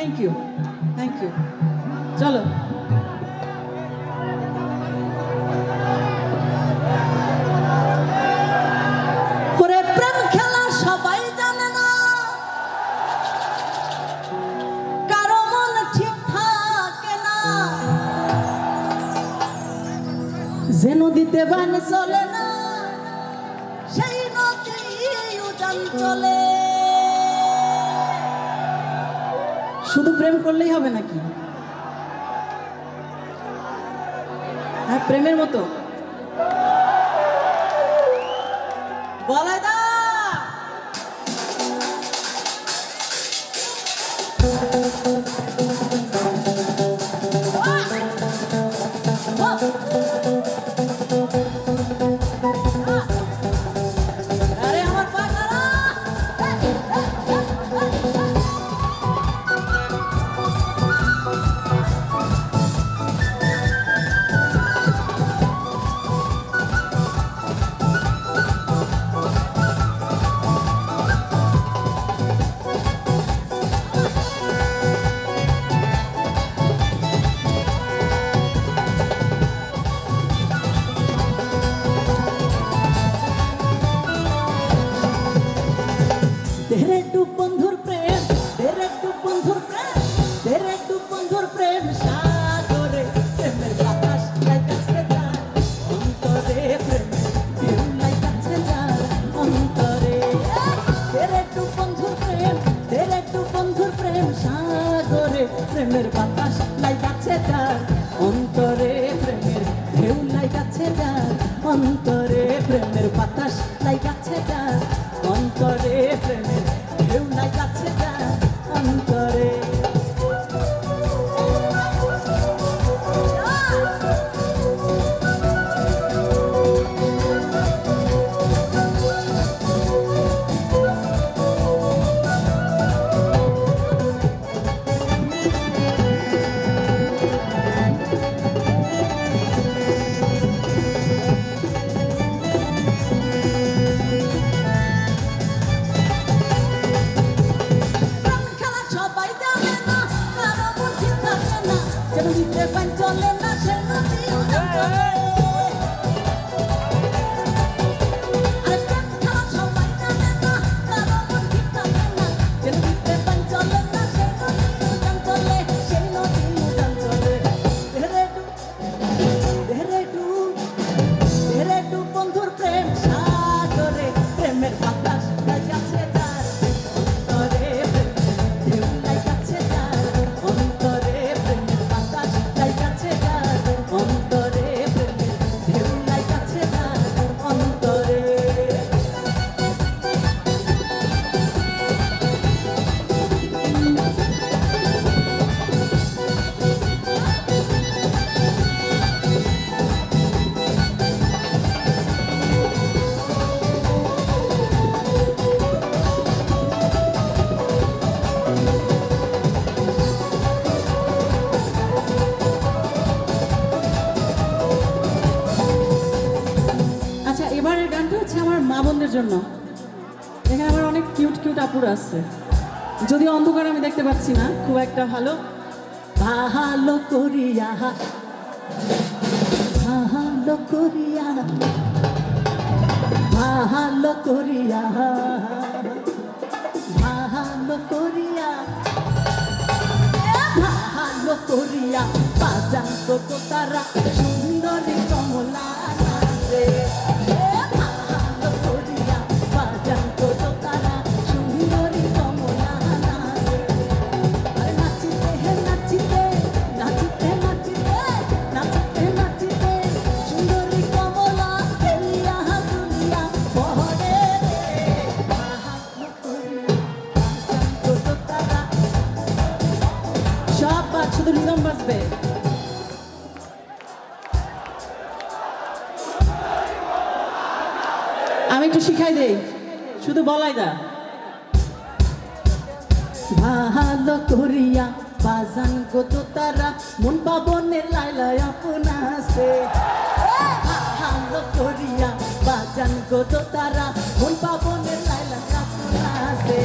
Thank you, thank you. চলো। ওরে প্রেম খেলা সবাই জানে না, কারো মন ঠিক থাকে না, যে নদীতে বান চলে না সেই নদী উজান চলে। শুধু প্রেম করলেই হবে নাকি? হ্যাঁ, প্রেমের মতো বলাই দা। আরে আমার পাখারা तेरे टू बंधुर प्रेम, तेरे टू बंधुर प्रेम, तेरे टू बंधुर प्रेम सागरे प्रेमेर বাতাস লাইতাছে যার অন্তরে, প্রেমের ঢেউ লাইতাছে যার অন্তরে। तेरे टू बंधुर प्रेम, तेरे टू बंधुर प्रेम সাগরে প্রেমের বাতাস লাইতাছে যার অন্তরে, প্রেমের ঢেউ লাইতাছে যার অন্তরে, প্রেমের বাতাস লাইতাছে যার অন্তরে, প্রেমের ঢেউ লাইতাছে যার অন্তরে। নদীতে পান চলে না সে নদী উজান চলে। আরে প্রেম খেলা সবাই জানে না, কারো মন ঠিক থাকে না, যে নদীতে পান চলে না সে নদী উজান চলে, সেই নদী উজান চলে। তেরে টু বন্ধুর প্রেম সাগরে প্রেমের বাতাস লাইতাছে যার অন্তরে, প্রেমের ঢেউ লাইতাছে যার অন্তরে, প্রেমের বাতাস লাইতাছে যার অন্তরে, প্রেমের ঢেউ লাইতাছে যার অন্তরে। আচ্ছা, এবারের গানটা হচ্ছে আমার মা বোনদের জন্য। এখানে আমার অনেক কিউট কিউট আপুরা আছে, যদিও অন্ধকার আমি দেখতে পাচ্ছি না খুব একটা ভালো। ভালো করিয়া, ভালো করিয়া, ভালো করিয়া, ভালো করিয়া, ভালো করিয়া বাজান তো তারা সুন্দরী কমলা নাচে। ভালো করিয়া বাজান তো তারা সুন্দরী কমলা নাচে। আরে নাচিতে হে নাচিতে, নাচিতে নাচিতে, নাচিতে নাচিতে সুন্দরী কমলা খেলিয়া দুলিয়া বহরে রে। ভালো করিয়া বাজান তো তারা সব বাদ, শুধু রিদম বাজবে। আমি একটু শিখাই দেই, শুধু বলাই দা। ভালো করিয়া বাজান গো তো তারা মন পাবনের লাইলায় আপনাছে। ভালো করিয়া বাজান গো তো তারা মন পাবনের লাইলায় আপনাছে।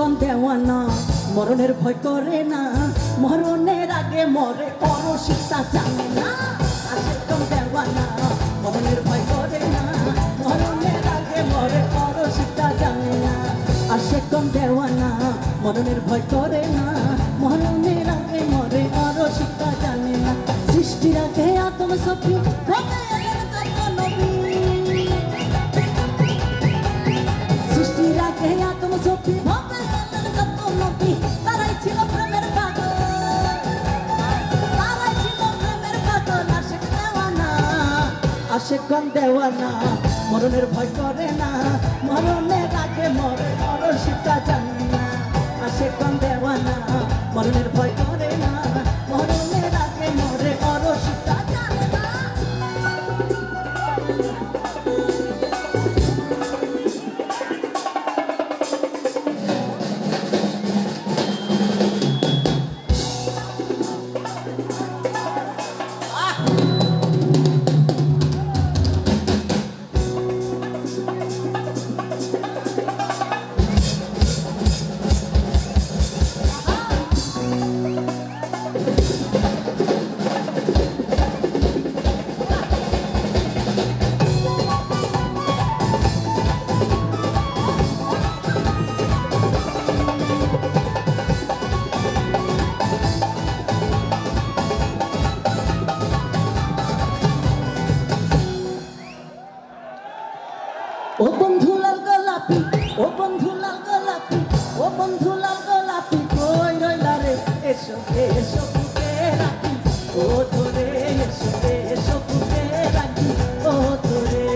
কম দেওয়ানা মরণের ভয় করে না, মরণের আগে মরে পরশিতা জানে না। আশিক কম দেওয়ানা মরণের ভয় করে না, মরণের আগে মরে পরশিতা জানে না। আশিক কম দেওয়ানা মরণের ভয় করে না, মরণের আগে মরে পরশিতা জানে না। সৃষ্টির আগে আদম সফি সৃষ্টির আগে আদম সফি ভাবে যত নবী তারাই ছিল প্রেমের পাগল, তারাই ছিল প্রেমের পাগল। আশিক দেওয়ানা আশিক কম দেওয়ানা মরণের ভয় করে না, মরণের আগে মরে পরশিতা জানে না। আশিক কম দেওয়ানা মরণের ভয় করে না, মরণের আগে মরে পরশিতা জানে না। ও বন্ধু লাল গোলাপি, ও বন্ধু লাল গোলাপি, ও বন্ধু লাল গোলাপি কই রইলা রে, এসো এসো বুকে রাখি, ও তোরে এসো এসো বুকে রাখি, ও তোরে।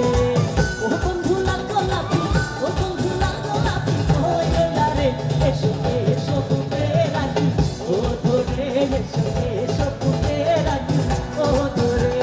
ও বন্ধু লাল গোলাপি, ও বন্ধু লাল গোলাপি কই রইলা রে, এসো এসো বুকে রাখি, ও তোরে এসো এসো বুকে রাখি, ও তোরে।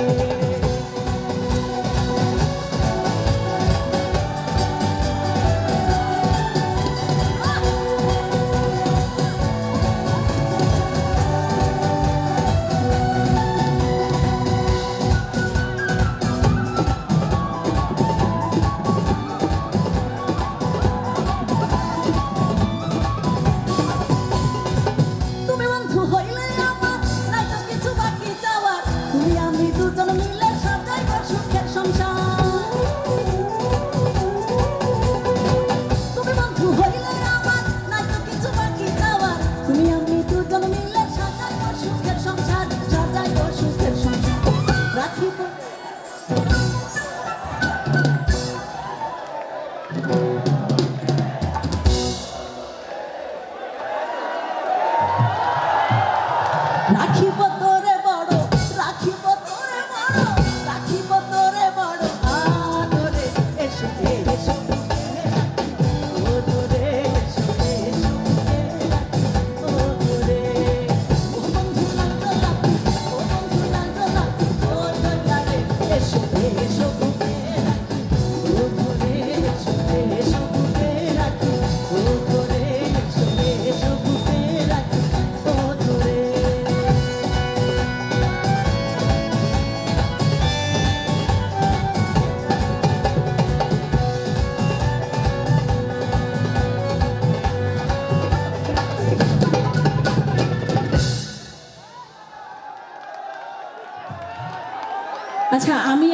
তুমি বন্ধু হইলে আমার নাই তো কিছু বাকি যাওয়ার, তুমি আমি দুজন মিলে সাজাইব সুখের সংসার। তুমি বন্ধু হইলে আমার নাই তো কিছু বাকি যাওয়ার, তুমি আমি দুজন মিলে সাজাইব সুখের সংসার, সাজাইব সুখের সংসার। রাখিব রাখিব তোরে বড়, রাখিব তোরে বড়, রাখিব তোরে বড় আদরে, এসো এসো বুকে রাখি, ও তোরে এসো এসো বুকে রাখি, ও তোরে। ও বন্ধু লাল গোলাপি, ও বন্ধু লাল গোলাপি কই রইলা রে, এসো এসো বুকে রাখি, ও তোরে এসো এসো বুকে রাখি, ও তোরে এসো এসো বুকে রাখি, ও তোরে। আচ্ছা আমি